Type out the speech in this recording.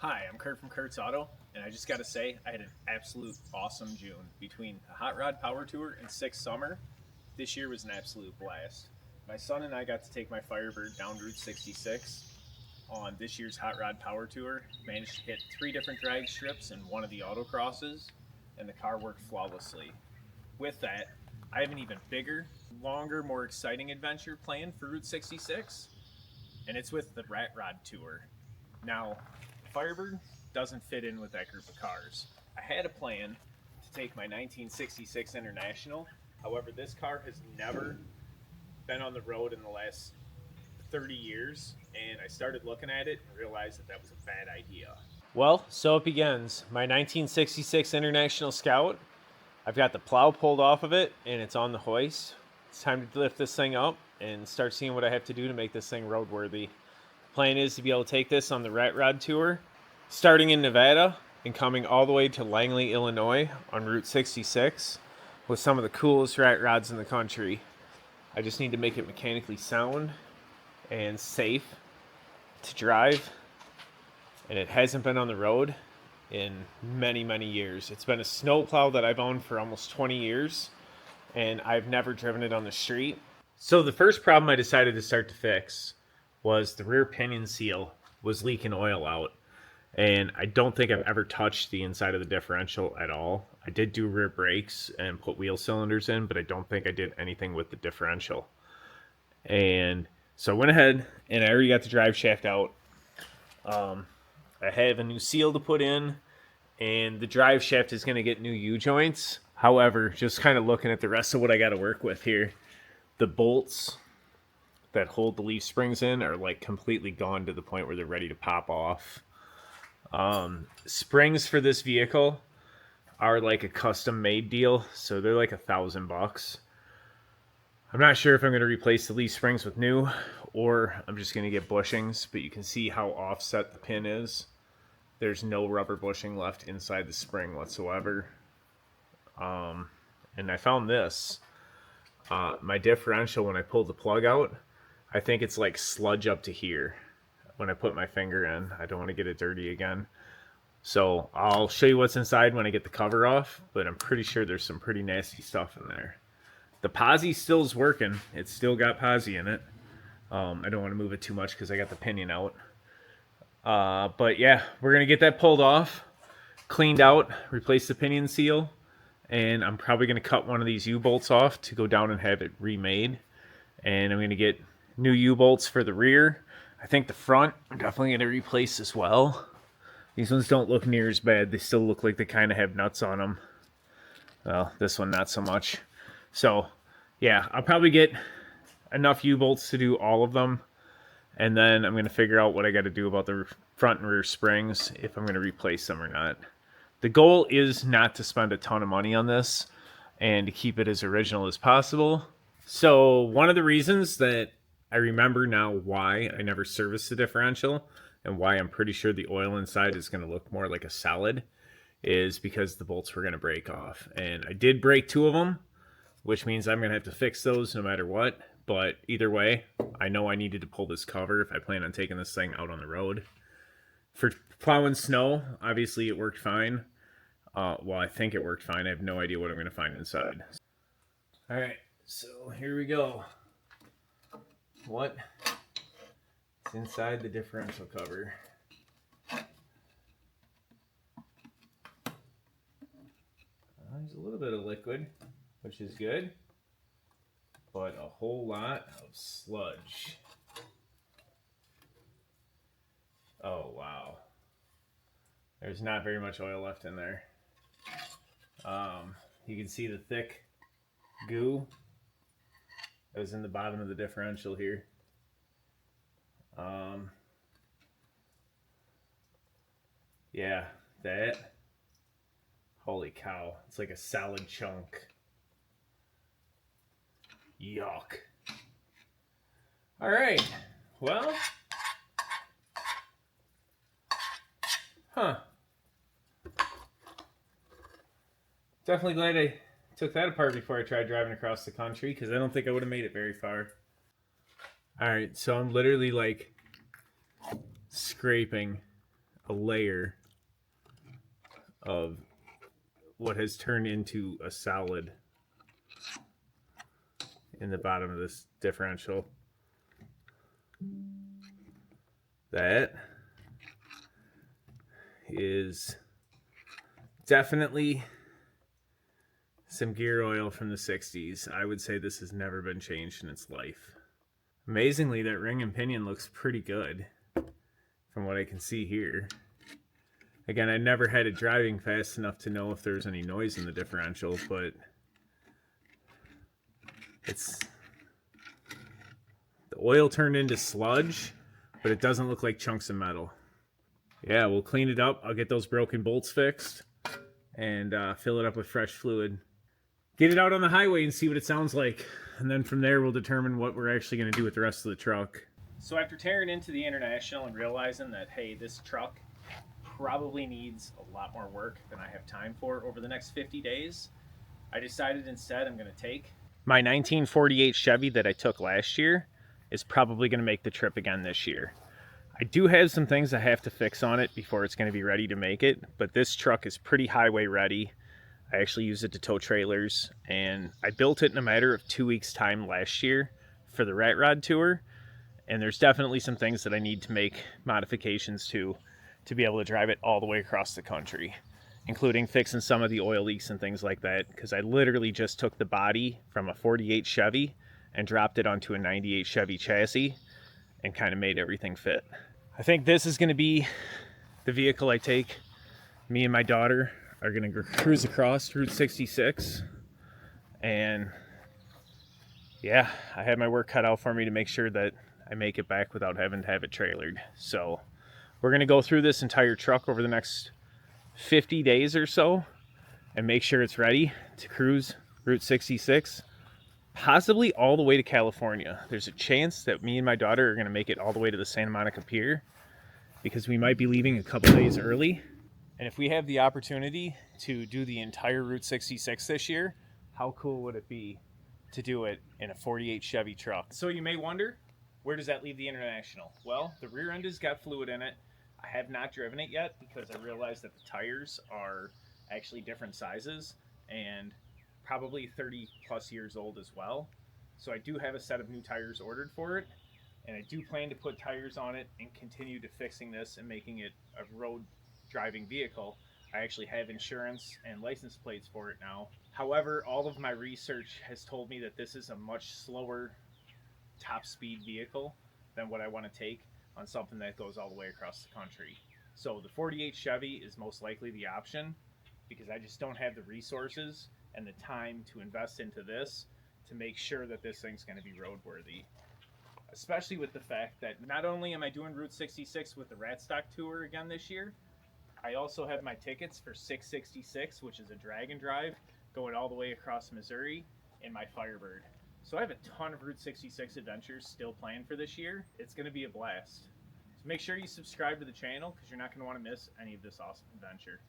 Hi, I'm Kurt from Kurt's Auto, and I just got to say, I had an absolute awesome June. Between a hot rod power tour and six summer, this year was an absolute blast. My son and I got to take my Firebird down Route 66 on this year's hot rod power tour. Managed to hit three different drag strips and one of the autocrosses, and the car worked flawlessly. With that, I have an even bigger, longer, more exciting adventure planned for Route 66, and it's with the Rat Rod Tour. Now, Firebird doesn't fit in with that group of cars. I had a plan to take my 1966 International. However, this car has never been on the road in the last 30 years, and I started looking at it and realized that that was a bad idea. Well, so it begins. My 1966 International Scout. I've got the plow pulled off of it, and it's on the hoist. It's time to lift this thing up and start seeing what I have to do to make this thing roadworthy. Plan is to be able to take this on the Rat Rod Tour, starting in Nevada and coming all the way to Langley, Illinois on Route 66 with some of the coolest rat rods in the country. I just need to make it mechanically sound and safe to drive, and it hasn't been on the road in many, many years. It's been a snowplow that I've owned for almost 20 years, and I've never driven it on the street. So the first problem I decided to start to fix was the rear pinion seal was leaking oil out. And I don't think I've ever touched the inside of the differential at all. I did do rear brakes and put wheel cylinders in, but I don't think I did anything with the differential. And so I went ahead and I already got the drive shaft out. I have a new seal to put in, and the drive shaft is going to get new U-joints. However, just kind of looking at the rest of what I got to work with here, the bolts that hold the leaf springs in are like completely gone to the point where they're ready to pop off. Springs for this vehicle are like a custom made deal, so they're like $1,000. I'm not sure if I'm going to replace the leaf springs with new or I'm just going to get bushings, but you can see how offset the pin is. There's no rubber bushing left inside the spring whatsoever. And I found this. My differential, when I pulled the plug out, I think it's like sludge up to here when I put my finger in. I don't want to get it dirty again. So I'll show you what's inside when I get the cover off, but I'm pretty sure there's some pretty nasty stuff in there. The posi still is working. It's still got posi in it. I don't want to move it too much because I got the pinion out. But yeah, we're going to get that pulled off, cleaned out, replace the pinion seal, and I'm probably going to cut one of these U-bolts off to go down and have it remade. And I'm going to get new U-bolts for the rear. I think the front I'm definitely going to replace as well. These ones don't look near as bad. They still look like they kind of have nuts on them. Well, this one not so much. So yeah, I'll probably get enough U-bolts to do all of them. And then I'm going to figure out what I got to do about the front and rear springs, if I'm going to replace them or not. The goal is not to spend a ton of money on this and to keep it as original as possible. So one of the reasons that I remember now why I never serviced the differential and why I'm pretty sure the oil inside is going to look more like a solid is because the bolts were going to break off. And I did break two of them, which means I'm going to have to fix those no matter what. But either way, I know I needed to pull this cover if I plan on taking this thing out on the road. For plowing snow, obviously it worked fine. Well, I think it worked fine. I have no idea what I'm going to find inside. All right, so here we go. What is inside the differential cover? There's a little bit of liquid, which is good, but a whole lot of sludge. Oh, wow. There's not very much oil left in there. You can see the thick goo that was in the bottom of the differential here. Yeah, that. Holy cow. It's like a solid chunk. Yuck. All right. Well. Definitely glad I took that apart before I tried driving across the country, because I don't think I would have made it very far. All right, so I'm literally like scraping a layer of what has turned into a solid in the bottom of this differential. That is definitely some gear oil from the 60s. I would say this has never been changed in its life. Amazingly, that ring and pinion looks pretty good from what I can see here. Again, I never had it driving fast enough to know if there's any noise in the differential, but it's... the oil turned into sludge, but it doesn't look like chunks of metal. Yeah, we'll clean it up. I'll get those broken bolts fixed and fill it up with fresh fluid. Get it out on the highway and see what it sounds like. And then from there, we'll determine what we're actually going to do with the rest of the truck. So after tearing into the International and realizing that, hey, this truck probably needs a lot more work than I have time for over the next 50 days, I decided instead I'm going to take my 1948 Chevy that I took last year is probably going to make the trip again this year. I do have some things I have to fix on it before it's going to be ready to make it, but this truck is pretty highway ready. I actually use it to tow trailers, and I built it in a matter of 2 weeks' time last year for the Rat Rod Tour, and there's definitely some things that I need to make modifications to be able to drive it all the way across the country, including fixing some of the oil leaks and things like that, because I literally just took the body from a 48 Chevy and dropped it onto a 98 Chevy chassis and kind of made everything fit. I think this is going to be the vehicle I take. Me and my daughter are going to cruise across Route 66, and yeah, I had my work cut out for me to make sure that I make it back without having to have it trailered. So we're going to go through this entire truck over the next 50 days or so and make sure it's ready to cruise Route 66, possibly all the way to California. There's a chance that me and my daughter are going to make it all the way to the Santa Monica Pier because we might be leaving a couple days early. And if we have the opportunity to do the entire Route 66 this year, how cool would it be to do it in a 48 Chevy truck? So you may wonder, where does that leave the International? Well, the rear end has got fluid in it. I have not driven it yet because I realized that the tires are actually different sizes and probably 30 plus years old as well. So I do have a set of new tires ordered for it, and I do plan to put tires on it and continue to fixing this and making it a road driving vehicle. I actually have insurance and license plates for it now. However, all of my research has told me that this is a much slower top speed vehicle than what I want to take on something that goes all the way across the country. So the 48 Chevy is most likely the option because I just don't have the resources and the time to invest into this to make sure that this thing's going to be roadworthy. Especially with the fact that not only am I doing Route 66 with the Ratstock Tour again this year, I also have my tickets for 666, which is a drag and drive going all the way across Missouri, in my Firebird. So I have a ton of Route 66 adventures still planned for this year. It's going to be a blast. So make sure you subscribe to the channel because you're not going to want to miss any of this awesome adventure.